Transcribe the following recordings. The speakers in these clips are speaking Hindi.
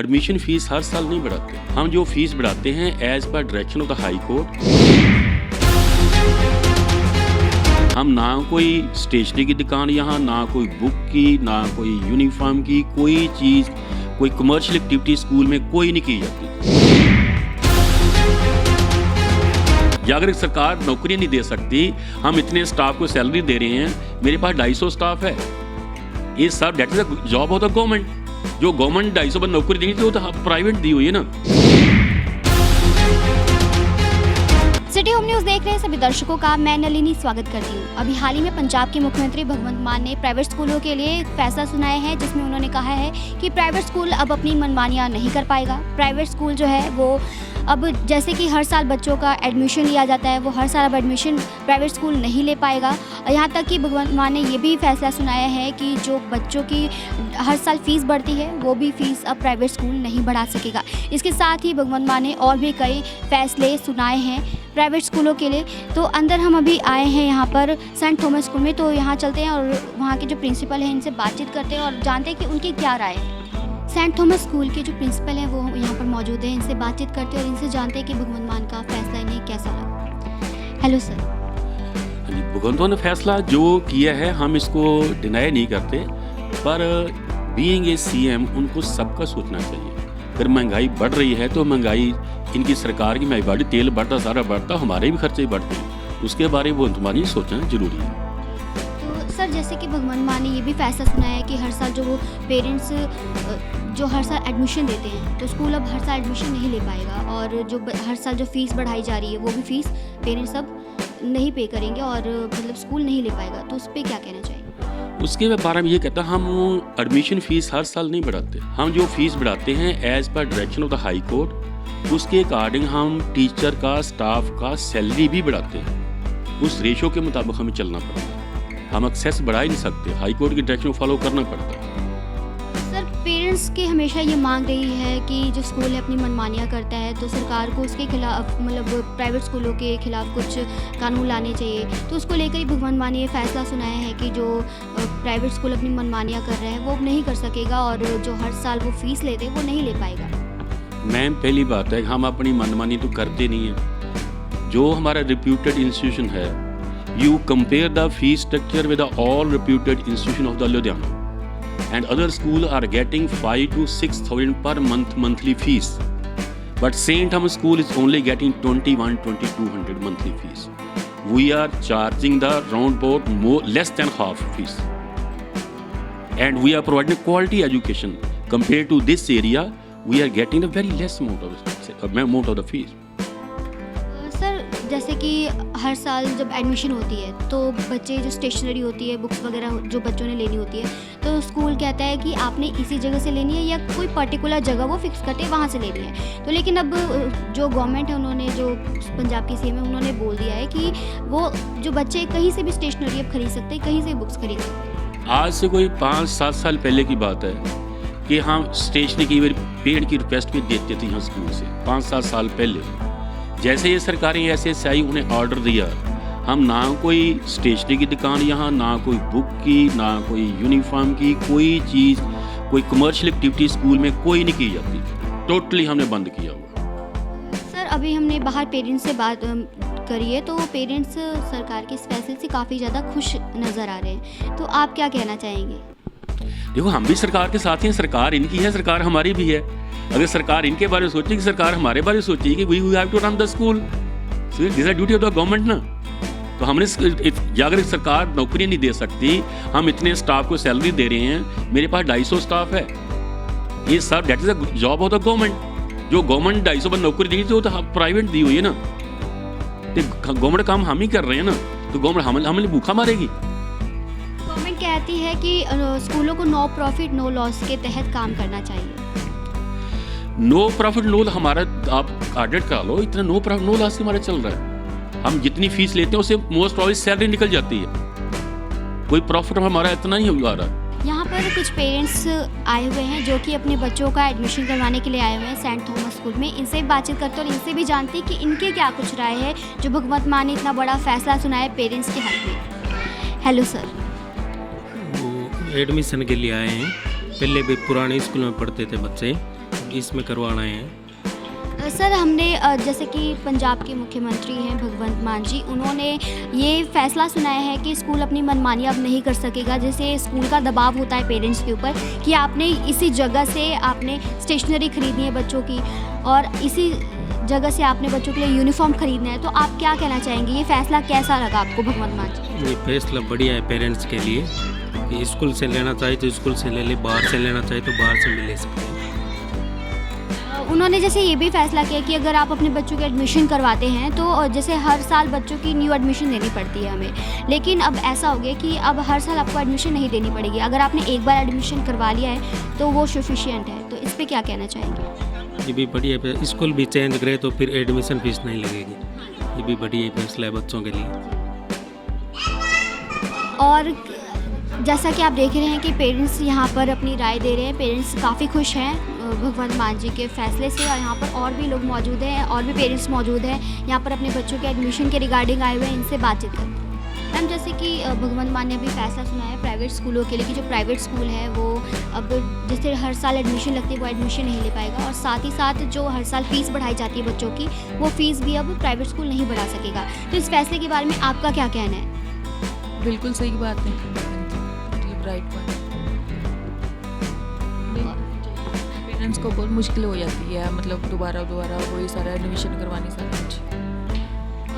एडमिशन फीस हर साल नहीं बढ़ाते। हम जो फीस बढ़ाते हैं as per direction of the high court. हम ना कोई स्टेशनरी की दुकान यहाँ, ना कोई बुक की, ना कोई यूनिफॉर्म की, कोई चीज़, कोई कमर्शियल एक्टिविटी स्कूल में कोई नहीं की जाती। या अगर सरकार नौकरी नहीं दे सकती, हम इतने स्टाफ को सैलरी दे रहे हैं, मेरे पास 250 स्टाफ है, ये सब that is a job of the government. जो गवर्नमेंट 250 पर नौकरी देगी तो प्राइवेट दी हुई है ना। सिटी होम न्यूज़ देख रहे हैं सभी दर्शकों का मैं नलिनी स्वागत करती हूँ। अभी हाल ही में पंजाब के मुख्यमंत्री भगवंत मान ने प्राइवेट स्कूलों के लिए एक फैसला सुनाया है, जिसमें उन्होंने कहा है कि प्राइवेट स्कूल अब अपनी मनमानियाँ नहीं कर पाएगा। प्राइवेट स्कूल जो है वो अब जैसे कि हर साल बच्चों का एडमिशन लिया जाता है, वो हर साल अब एडमिशन प्राइवेट स्कूल नहीं ले पाएगा। यहाँ तक कि भगवंत मान ने ये भी फैसला सुनाया है कि जो बच्चों की हर साल फ़ीस बढ़ती है, वो भी फ़ीस अब प्राइवेट स्कूल नहीं बढ़ा सकेगा। इसके साथ ही भगवंत मान ने और भी कई फैसले सुनाए हैं प्राइवेट स्कूलों के लिए। तो अंदर हम अभी आए हैं यहाँ पर सेंट थॉमस स्कूल में, तो यहाँ चलते हैं और वहाँ के जो प्रिंसिपल हैं इनसे बातचीत करते हैं और जानते हैं कि उनकी क्या राय है। सेंट थॉमस स्कूल के जो प्रिंसिपल हैं वो यहाँ पर मौजूद हैं, इनसे बातचीत करते हैं और इनसे जानते हैं कि भगवंत मान का फैसला इन्हें कैसा लगा। Hello sir. भगवंत ने फैसला जो किया है हम इसको डिनाई नहीं करते, पर बीइंग ए सीएम उनको सबका सोचना चाहिए। अगर महंगाई बढ़ रही है तो महंगाई इनकी सरकार की महंगाई बढ़ी, तेल बढ़ता, सारा बढ़ता, हमारे भी खर्चे बढ़ते हैं, उसके बारे में भगवंत मान ही सोचना जरूरी है। तो सर जैसे कि भगवंत मान ने ये भी फैसला सुनाया है कि हर साल जो वो पेरेंट्स जो हर साल एडमिशन देते हैं, तो स्कूल अब हर साल एडमिशन नहीं ले पाएगा और जो हर साल जो फ़ीस बढ़ाई जा रही है वो भी फ़ीस पेरेंट्स अब नहीं पे करेंगे और मतलब स्कूल नहीं ले पाएगा। तो उस पर क्या कहना चाहिए? उसके बारे में ये कहता हम एडमिशन फ़ीस हर साल नहीं बढ़ाते। हम जो फीस बढ़ाते हैं as per direction of the high court, उसके अकॉर्डिंग हम टीचर का, स्टाफ का सैलरी भी बढ़ाते हैं। उस रेशो के मुताबिक हमें चलना पड़ता है। हम एक्सेस बढ़ा ही नहीं सकते, हाई कोर्ट की डायरेक्शन फॉलो करना पड़ता है। सर पेरेंट्स की हमेशा ये मांग रही है कि जो स्कूल है अपनी मनमानियाँ करता है, तो सरकार को उसके खिलाफ मतलब प्राइवेट स्कूलों के खिलाफ कुछ कानून लाने चाहिए। तो उसको लेकर ही भगवंत मान ने ये फैसला सुनाया है कि जो प्राइवेट स्कूल अपनी मनमानियाँ कर रहे हैं वो नहीं कर सकेगा और जो हर साल वो फीस लेते हैं वो नहीं ले पाएगा। मैम पहली बात है हम अपनी मनमानी तो करते नहीं हैं। जो हमारा रिप्यूटेड इंस्टीट्यूशन है, you compare the fee structure with the all reputed institution of the Ludhiana, and other schools are getting 5 to 6,000 per month monthly fees, but St. Thomas School is only getting 21-2200 monthly fees. We are charging the round about more less than half fees, and we are providing quality education. Compared to this area, we are getting a very less amount of the fees. जैसे कि हर साल जब एडमिशन होती है तो बच्चे जो स्टेशनरी होती है, बुक्स वगैरह जो बच्चों ने लेनी होती है, तो स्कूल कहता है कि आपने इसी जगह से लेनी है या कोई पर्टिकुलर जगह वो फिक्स करते हैं वहाँ से लेनी है। तो लेकिन अब जो गवर्नमेंट है, उन्होंने जो पंजाब की सीएम है, उन्होंने बोल दिया है कि वो जो बच्चे कहीं से भी स्टेशनरी अब खरीद सकते हैं, कहीं से बुक्स खरीद सकते हैं। आज से कोई 5-7 साल पहले की बात है कि हम स्टेशनरी की पेड़ की रिक्वेस्ट भी देते थे यहाँ स्कूल से, 5-7 साल पहले। जैसे ये सरकारी SSI उन्हें ऑर्डर दिया, हम ना कोई स्टेशनरी की दुकान यहाँ, ना कोई बुक की, ना कोई यूनिफॉर्म की, कोई चीज़, कोई कमर्शियल एक्टिविटी स्कूल में कोई नहीं की जाती। टोटली हमने बंद किया हुआ। सर अभी हमने बाहर पेरेंट्स से बात करी है, तो पेरेंट्स सरकार के इस फैसले से काफ़ी ज़्यादा खुश नज़र आ रहे हैं। तो आप क्या कहना चाहेंगे? देखो हम भी सरकार के साथ हैं, सरकार इनकी है, सरकार हमारी भी है। अगर सरकार इनके बारे में सोचेगी, सरकार हमारे बारे में सोचेगी कि we have to run the school, so this is duty of the government ना। तो हमने अगर सरकार नौकरी नहीं दे सकती, हम इतने स्टाफ को सैलरी दे रहे हैं, मेरे पास 250 स्टाफ है, ये सब that is a job of the government. जो गवर्नमेंट 250 पर नौकरी देगी तो प्राइवेट दी हुई है ना, तो गवर्नमेंट काम हम ही कर रहे हैं ना, तो गवर्नमेंट हमें भूखा मारेगी। गवर्नमेंट कहती है कि स्कूलों को नो प्रॉफिट नो लॉस के तहत काम करना चाहिए। नो प्रॉफिट नो हमारा आप ऑडिट करा लो, इतना नो प्रॉफिट नो लॉस हमारा चल रहा है। हम जितनी फीस लेते हैं उससे मोस्ट प्रॉब्ली सैलरी निकल जाती है, कोई प्रॉफिट हमारा इतना ही आ रहा है। यहाँ पर कुछ पेरेंट्स आए हुए हैं जो कि अपने बच्चों का एडमिशन करवाने के लिए आए हुए हैं सेंट थॉमस स्कूल में। इनसे बातचीत करते और इनसे भी जानते हैं कि इनके क्या कुछ राय है जो भगवंत मान ने इतना बड़ा फैसला सुनाया पेरेंट्स के हक में। Hello sir. वो एडमिशन के लिए आए हैं। पहले भी पुराने स्कूल में पढ़ते थे बच्चे, इसमें करवाना है। सर हमने जैसे कि पंजाब के मुख्यमंत्री हैं भगवंत मान जी, उन्होंने ये फैसला सुनाया है कि स्कूल अपनी मनमानी अब नहीं कर सकेगा। जैसे स्कूल का दबाव होता है पेरेंट्स के ऊपर कि आपने इसी जगह से आपने स्टेशनरी खरीदनी है बच्चों की और इसी जगह से आपने बच्चों के लिए यूनिफॉर्म खरीदना है, तो आप क्या कहना चाहेंगे? ये फैसला कैसा लगा आपको भगवंत मान जी? ये फैसला बढ़िया है पेरेंट्स के लिए कि स्कूल से लेना चाहे तो स्कूल से ले ले, बाहर से लेना चाहे तो बाहर से भी ले सकते हैं। उन्होंने जैसे ये भी फैसला किया कि अगर आप अपने बच्चों के एडमिशन करवाते हैं तो जैसे हर साल बच्चों की न्यू एडमिशन देनी पड़ती है हमें, लेकिन अब ऐसा हो गया कि अब हर साल आपको एडमिशन नहीं देनी पड़ेगी। अगर आपने एक बार एडमिशन करवा लिया है तो वो सफिशिएंट है। तो इस पर क्या कहना चाहेंगे? ये भी बढ़िया है, स्कूल भी चेंज करे तो फिर एडमिशन फीस नहीं लगेगी। ये भी बढ़िया फैसला है बच्चों के लिए। और जैसा कि आप देख रहे हैं कि पेरेंट्स यहाँ पर अपनी राय दे रहे हैं। पेरेंट्स काफ़ी खुश हैं भगवंत मान जी के फैसले से, और यहाँ पर और भी लोग मौजूद हैं और भी पेरेंट्स मौजूद हैं यहाँ पर अपने बच्चों के एडमिशन के रिगार्डिंग आए हुए हैं, इनसे बातचीत करते हैं। मैम, जैसे कि भगवंत मान ने अभी फैसला सुना है प्राइवेट स्कूलों के लिए कि जो प्राइवेट स्कूल है वो अब जैसे हर साल एडमिशन लगती है वो एडमिशन नहीं ले पाएगा, और साथ ही साथ जो हर साल फ़ीस बढ़ाई जाती है बच्चों की वो फ़ीस भी अब प्राइवेट स्कूल नहीं बढ़ा सकेगा। तो इस फैसले के बारे में आपका क्या कहना है? बिल्कुल सही बात है, राइट बात। पेरेंट्स को बहुत मुश्किल हो जाती है, मतलब दोबारा वही सारा एडमिशन करवानी सारा कुछ।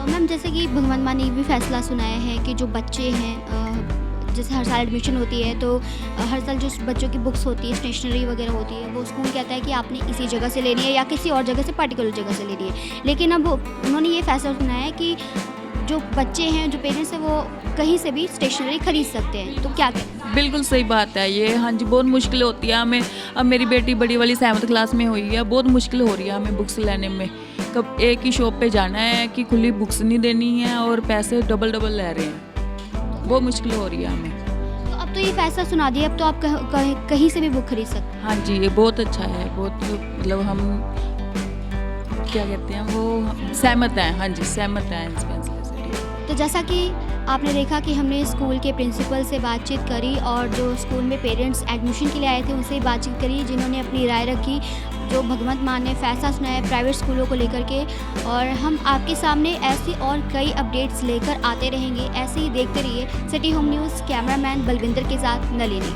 मैम, जैसे कि भगवंत मान ने भी फैसला सुनाया है कि जो बच्चे हैं जैसे हर साल एडमिशन होती है तो हर साल जो बच्चों की बुक्स होती है, स्टेशनरी वगैरह होती है, वो स्कूल कहता है कि आपने इसी जगह से लेनी है या किसी और जगह से पर्टिकुलर जगह से लेनी है। लेकिन अब उन्होंने ये फैसला सुनाया है कि जो बच्चे हैं, जो पेरेंट्स हैं, वो कहीं से भी स्टेशनरी खरीद सकते हैं। तो क्या कहते? बिल्कुल सही बात है ये। हाँ जी, बहुत मुश्किल होती है हमें। अब मेरी बेटी बड़ी वाली 7th क्लास में हुई है, बहुत मुश्किल हो रही है हमें बुक्स लेने में। कब एक ही शॉप पे जाना है कि खुली बुक्स नहीं देनी है और पैसे डबल ले रहे हैं, बहुत मुश्किल हो रही है हमें। तो अब तो ये फैसला सुना दिया, अब तो आप कहीं से भी बुक खरीद सकते हैं। हाँ जी, ये बहुत अच्छा है, बहुत मतलब हम क्या कहते हैं वो सहमत हैं। हाँ जी, सहमत हैं इस फैसले से। तो जैसा कि आपने देखा कि हमने स्कूल के प्रिंसिपल से बातचीत करी और जो स्कूल में पेरेंट्स एडमिशन के लिए आए थे उनसे बातचीत करी, जिन्होंने अपनी राय रखी। जो भगवंत मान ने फैसला सुनाया प्राइवेट स्कूलों को लेकर के, और हम आपके सामने ऐसी और कई अपडेट्स लेकर आते रहेंगे। ऐसे ही देखते रहिए city home news. Cameraman Balwinder के साथ नलिनी।